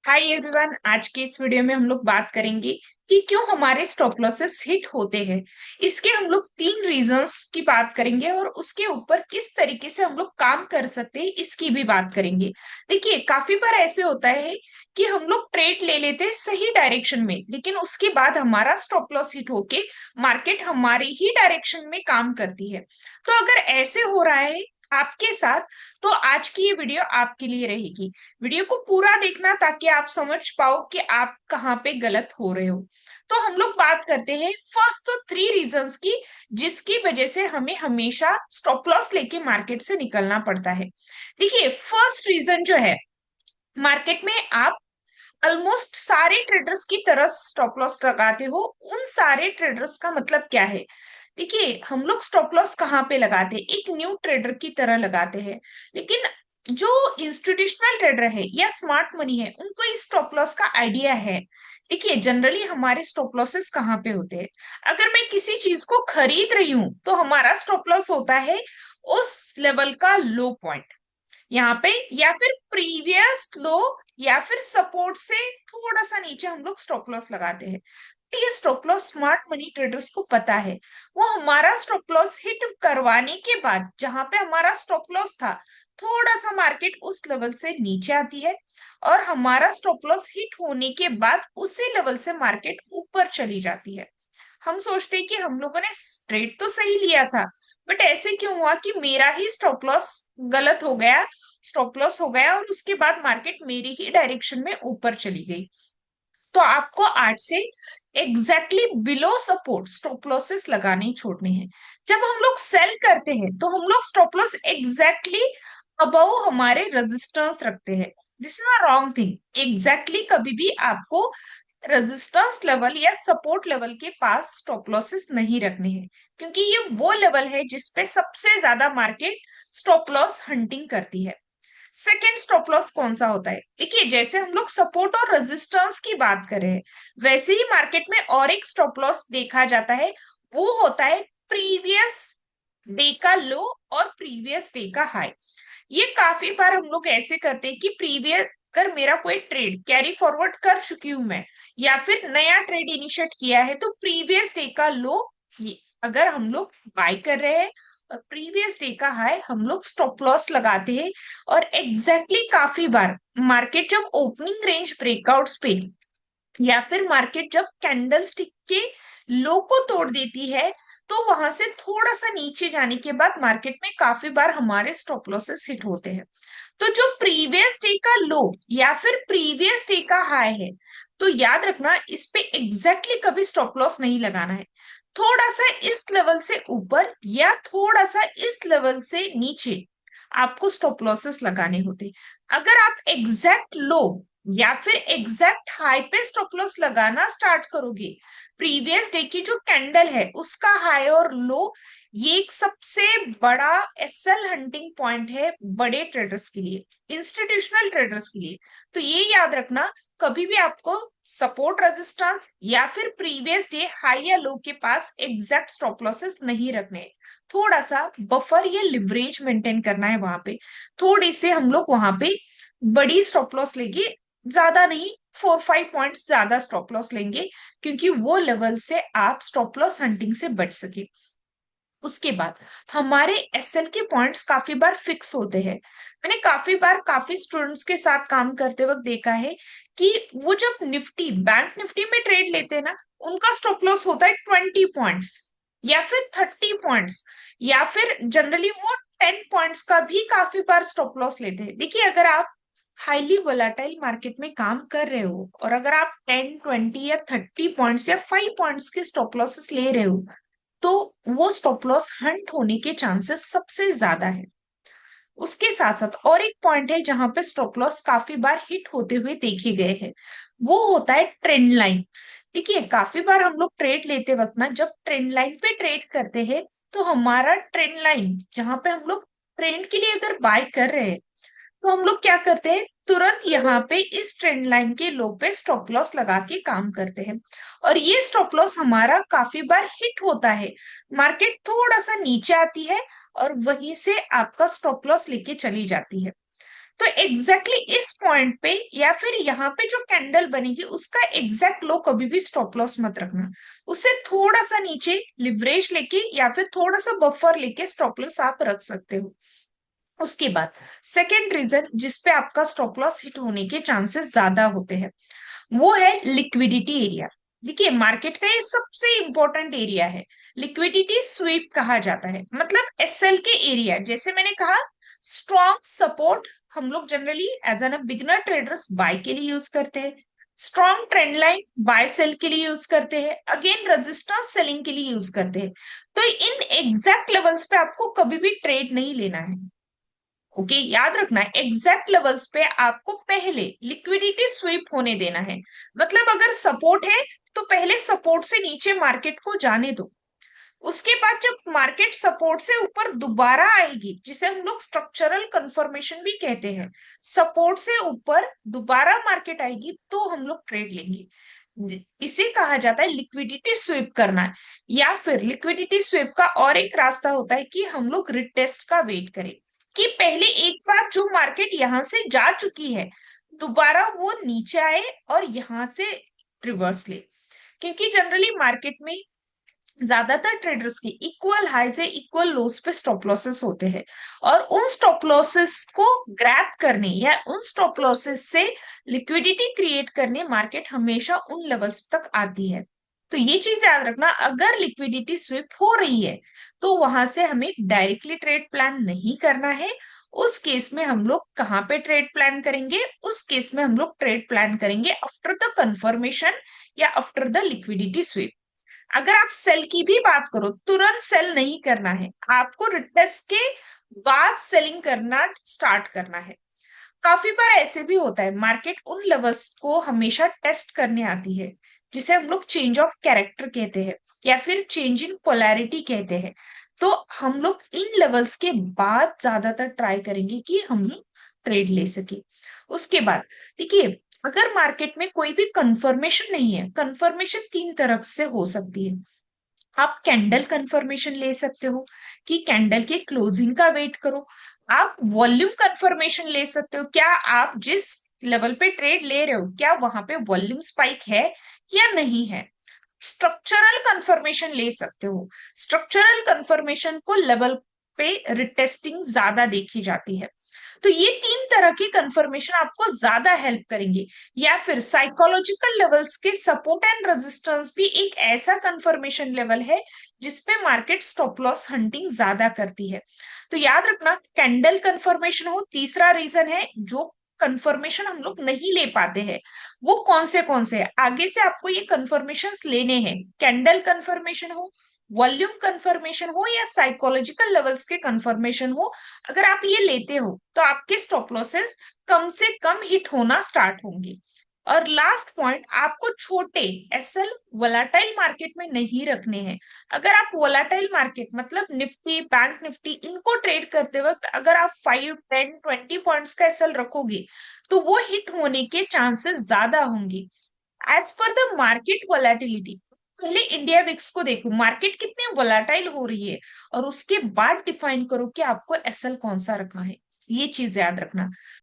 Hi everyone. आज के इस वीडियो में हम लोग बात करेंगे कि क्यों हमारे स्टॉप लॉसेस हिट होते हैं। इसके हम लोग तीन रीजंस की बात करेंगे और उसके ऊपर किस तरीके से हम लोग काम कर सकते हैं इसकी भी बात करेंगे। देखिए, काफी बार ऐसे होता है कि हम लोग ट्रेड ले लेते हैं सही डायरेक्शन में, लेकिन उसके बाद हमारा स्टॉप लॉस हिट होके मार्केट हमारे ही डायरेक्शन में काम करती है। तो अगर ऐसे हो रहा है आपके साथ, तो आज की ये वीडियो आपके लिए रहेगी। वीडियो को पूरा देखना ताकि आप समझ पाओ कि आप कहाँ पे गलत हो रहे हो। तो हम लोग बात करते हैं फर्स्ट तो थ्री रीजंस की, जिसकी वजह से हमें हमेशा स्टॉप लॉस लेके मार्केट से निकलना पड़ता है। देखिए, फर्स्ट रीजन जो है, मार्केट में आप ऑलमोस्ट सारे ट्रेडर्स की तरह स्टॉप लॉस लगाते हो। उन सारे ट्रेडर्स का मतलब क्या है? देखिए, हम लोग स्टॉप लॉस कहाँ पे लगाते हैं? एक न्यू ट्रेडर की तरह लगाते हैं। लेकिन जो इंस्टीट्यूशनल ट्रेडर है या स्मार्ट मनी है, उनको इस स्टॉप लॉस का आइडिया है। देखिए, जनरली हमारे स्टॉप लॉसेस कहाँ पे होते हैं? अगर मैं किसी चीज को खरीद रही हूं तो हमारा स्टॉप लॉस होता है उस लेवल का लो पॉइंट यहाँ पे, या फिर प्रीवियस लो, या फिर सपोर्ट से थोड़ा सा नीचे हम लोग स्टॉप लॉस लगाते हैं। तो ये stop loss smart money traders को पता है। वो हमारा स्टॉप लॉस हिट करवाने के बाद जहां पे हमारा स्टॉप लॉस था, थोड़ा सा मार्केट उस लेवल से नीचे आती है, और हमारा स्टॉप लॉस हिट होने के बाद उसी लेवल से मार्केट ऊपर चली जाती है। हम सोचते हैं कि हम लोगों ने ट्रेड तो सही लिया था, बट ऐसे क्यों हुआ कि मेरा ही स्टॉप लॉस गलत हो गया, स्टॉप लॉस हो गया, और उसके बाद मार्केट मेरी ही डायरेक्शन में ऊपर चली गई। तो आपको आज से exactly below support stop losses लगाने ही छोड़ने हैं। जब हम लोग सेल करते हैं तो हम लोग स्टॉप लॉस एग्जैक्टली अबव हमारे रेजिस्टेंस रखते हैं। This is a wrong thing. Exactly कभी भी आपको रेजिस्टेंस लेवल या सपोर्ट लेवल के पास स्टॉप लॉसेस नहीं रखने हैं, क्योंकि ये वो लेवल है जिसपे सबसे ज्यादा मार्केट स्टॉप लॉस हंटिंग करती है। सेकेंड स्टॉप लॉस कौन सा होता है? देखिए, जैसे हम लोग सपोर्ट और रेजिस्टेंस की बात कर रहे हैं, वैसे ही मार्केट में और एक स्टॉप लॉस देखा जाता है। वो होता है प्रीवियस डे का लो और प्रीवियस डे का हाई। ये काफी बार हम लोग ऐसे करते हैं कि प्रीवियस, अगर मेरा कोई ट्रेड कैरी फॉरवर्ड कर चुकी हूं मैं, या फिर नया ट्रेड इनिशिएट किया है, तो प्रीवियस डे का लो अगर हम लोग बाय कर रहे हैं, और प्रीवियस डे का हाई हम लोग स्टॉप लॉस लगाते हैं। और काफी बार मार्केट जब ओपनिंग रेंज ब्रेकआउट्स पे, या फिर मार्केट जब कैंडल स्टिक के लो को तोड़ देती है, तो वहां से थोड़ा सा नीचे जाने के बाद मार्केट में काफी बार हमारे स्टॉप लॉसेस हिट होते हैं। तो जो प्रीवियस डे का लो या फिर प्रीवियस डे का हाई है, तो याद रखना इस पे एग्जैक्टली कभी स्टॉप लॉस नहीं लगाना है। थोड़ा सा इस लेवल से ऊपर या थोड़ा सा इस लेवल से नीचे आपको स्टॉप लॉसेस लगाने होते। अगर आप एग्जैक्ट लो या फिर एग्जैक्ट हाई पे स्टॉप लॉस लगाना स्टार्ट करोगे, प्रीवियस डे की जो कैंडल है उसका हाई और लो, ये एक सबसे बड़ा एसएल हंटिंग पॉइंट है बड़े ट्रेडर्स के लिए, इंस्टीट्यूशनल ट्रेडर्स के लिए। तो ये याद रखना, कभी भी आपको सपोर्ट रेजिस्टेंस या फिर प्रीवियस डे हाई या लो के पास एग्जैक्ट स्टॉप लॉसेस नहीं रखने। थोड़ा सा बफर या लिवरेज मेंटेन करना है वहां पे। थोड़ी से हम लोग वहां पे बड़ी स्टॉप लॉस लेंगे, ज्यादा नहीं, 4-5 पॉइंट्स ज्यादा स्टॉप लॉस लेंगे, क्योंकि वो लेवल से आप स्टॉप लॉस हंटिंग से बच सके। उसके बाद हमारे एसएल के पॉइंट्स काफी बार फिक्स होते हैं। मैंने काफी बार काफी स्टूडेंट्स के साथ काम करते वक्त देखा है कि वो जब निफ्टी, बैंक निफ्टी में ट्रेड लेते हैं ना, उनका स्टॉप लॉस होता है 20 पॉइंट्स या फिर 30 पॉइंट्स, या फिर जनरली वो 10 पॉइंट्स का भी काफी बार स्टॉप लॉस लेते हैं। देखिए, अगर आप हाईली वोलाटाइल मार्केट में काम कर रहे हो और अगर आप 10, 20 या 30 पॉइंट्स या 5 पॉइंट्स के स्टॉप लॉसेस ले रहे हो, तो वो स्टॉप लॉस हंट होने के चांसेस सबसे ज्यादा है। उसके साथ साथ और एक पॉइंट है जहां पे स्टॉप लॉस काफी बार हिट होते हुए देखे गए हैं, वो होता है ट्रेंड लाइन। देखिए, काफी बार हम लोग ट्रेड लेते वक्त ना, जब ट्रेंड लाइन पे ट्रेड करते हैं, तो हमारा ट्रेंड लाइन जहां पे हम लोग ट्रेंड के लिए अगर बाय कर रहे हैं, तो हम लोग क्या करते हैं, तुरंत यहाँ पे इस ट्रेंड लाइन के लो पे स्टॉप लॉस लगा के काम करते हैं। और ये स्टॉप लॉस हमारा काफी बार हिट होता है। मार्केट थोड़ा सा नीचे आती है और वहीं से आपका स्टॉप लॉस लेके चली जाती है। तो एग्जैक्टली इस पॉइंट पे या फिर यहाँ पे जो कैंडल बनेगी उसका एग्जैक्ट लो कभी भी स्टॉप लॉस मत रखना। उससे थोड़ा सा नीचे लिवरेज लेके या फिर थोड़ा सा बफर लेके स्टॉप लॉस आप रख सकते हो। उसके बाद सेकेंड रीजन जिसपे आपका स्टॉप लॉस हिट होने के चांसेस ज्यादा होते हैं, वो है लिक्विडिटी एरिया। देखिए मार्केट का ये सबसे इंपॉर्टेंट एरिया है। लिक्विडिटी स्वीप कहा जाता है, मतलब एसएल के एरिया। जैसे मैंने कहा स्ट्रॉन्ग सपोर्ट हम लोग generally as an beginner traders buy के लिए यूज करते हैं। Strong trend line buy sell के लिए यूज करते हैं। अगेन रेजिस्टेंस सेलिंग के लिए यूज करते हैं। तो इन एग्जैक्ट लेवल्स पे आपको कभी भी ट्रेड नहीं लेना है। ओके, याद रखना एग्जैक्ट लेवल्स पे आपको पहले लिक्विडिटी स्वीप होने देना है। मतलब अगर सपोर्ट है तो पहले सपोर्ट से नीचे मार्केट को जाने दो। उसके बाद जब मार्केट सपोर्ट से ऊपर दोबारा आएगी, जिसे हम लोग स्ट्रक्चरल कंफर्मेशन भी कहते हैं, सपोर्ट से ऊपर दोबारा मार्केट आएगी तो हम लोग ट्रेड लेंगे। इसे कहा जाता है लिक्विडिटी स्वीप करना। या फिर लिक्विडिटी स्वीप का और एक रास्ता होता है कि हम लोग रिटेस्ट का वेट करें, कि पहले एक बार जो मार्केट यहां से जा चुकी है दोबारा वो नीचे आए और यहां से रिवर्स ले। क्योंकि जनरली मार्केट में ज्यादातर ट्रेडर्स की इक्वल हाई से इक्वल लोस पे स्टॉप लॉसेस होते हैं, और उन स्टॉप लॉसेस को ग्रैब करने या उन स्टॉप लॉसेस से लिक्विडिटी क्रिएट करने मार्केट हमेशा उन लेवल्स तक आती है। तो ये चीज याद रखना, अगर लिक्विडिटी स्विप हो रही है तो वहां से हमें डायरेक्टली ट्रेड प्लान नहीं करना है। उस केस में हम लोग कहाँ पे ट्रेड प्लान करेंगे? उस केस में हम लोग ट्रेड प्लान करेंगे आफ्टर द कंफर्मेशन या आफ्टर द लिक्विडिटी स्विप। अगर आप सेल की भी बात करो, तुरंत सेल नहीं करना है, आपको रिटेस्ट के बाद सेलिंग करना स्टार्ट करना है। काफी बार ऐसे भी होता है मार्केट उन लेवल्स को हमेशा टेस्ट करने आती है, जिसे हम लोग चेंज ऑफ कैरेक्टर कहते हैं या फिर चेंज इन पोलैरिटी कहते हैं। तो हम लोग इन लेवल्स के बाद ज्यादातर ट्राई करेंगे कि हम लोग ट्रेड ले सके। उसके बाद देखिए, अगर मार्केट में कोई भी कंफर्मेशन नहीं है, कंफर्मेशन तीन तरह से हो सकती है। आप कैंडल कंफर्मेशन ले सकते हो कि कैंडल के क्लोजिंग का वेट करो। आप वॉल्यूम कंफर्मेशन ले सकते हो, क्या आप जिस लेवल पे ट्रेड ले रहे हो क्या वहां पे वॉल्यूम स्पाइक है या नहीं है। स्ट्रक्चरल कंफर्मेशन ले सकते हो। स्ट्रक्चरल कंफर्मेशन को लेवल पे रिटेस्टिंग ज्यादा देखी जाती है। तो ये तीन तरह की कंफर्मेशन आपको ज्यादा हेल्प करेंगे। या फिर साइकोलॉजिकल लेवल्स के सपोर्ट एंड रेजिस्टेंस भी एक ऐसा कंफर्मेशन लेवल है जिसपे मार्केट स्टॉप लॉस हंटिंग ज्यादा करती है। तो याद रखना, कैंडल कंफर्मेशन हो तीसरा रीजन है। जो कंफर्मेशन हम लोग नहीं ले पाते हैं वो कौन से हैं? आगे से आपको ये कंफर्मेशंस लेने हैं। कैंडल कंफर्मेशन हो, वॉल्यूम कंफर्मेशन हो या साइकोलॉजिकल लेवल्स के कंफर्मेशन हो, अगर आप ये लेते हो तो आपके स्टॉप लॉसेस कम से कम हिट होना स्टार्ट होंगे। और लास्ट पॉइंट, आपको छोटे एसएल वोलाटाइल मार्केट में नहीं रखने हैं। अगर आप वोलाटाइल मार्केट मतलब निफ्टी बैंक निफ्टी इनको ट्रेड करते वक्त अगर आप 5 10 20 पॉइंट्स का एसएल रखोगे तो वो हिट होने के चांसेस ज्यादा होंगे। As per the market volatility, पहले इंडिया विक्स को देखो मार्केट कितनी वोलाटाइल हो रही है, और उसके बाद डिफाइन करो कि आपको एसएल कौन सा रखना है। ये चीज याद रखना।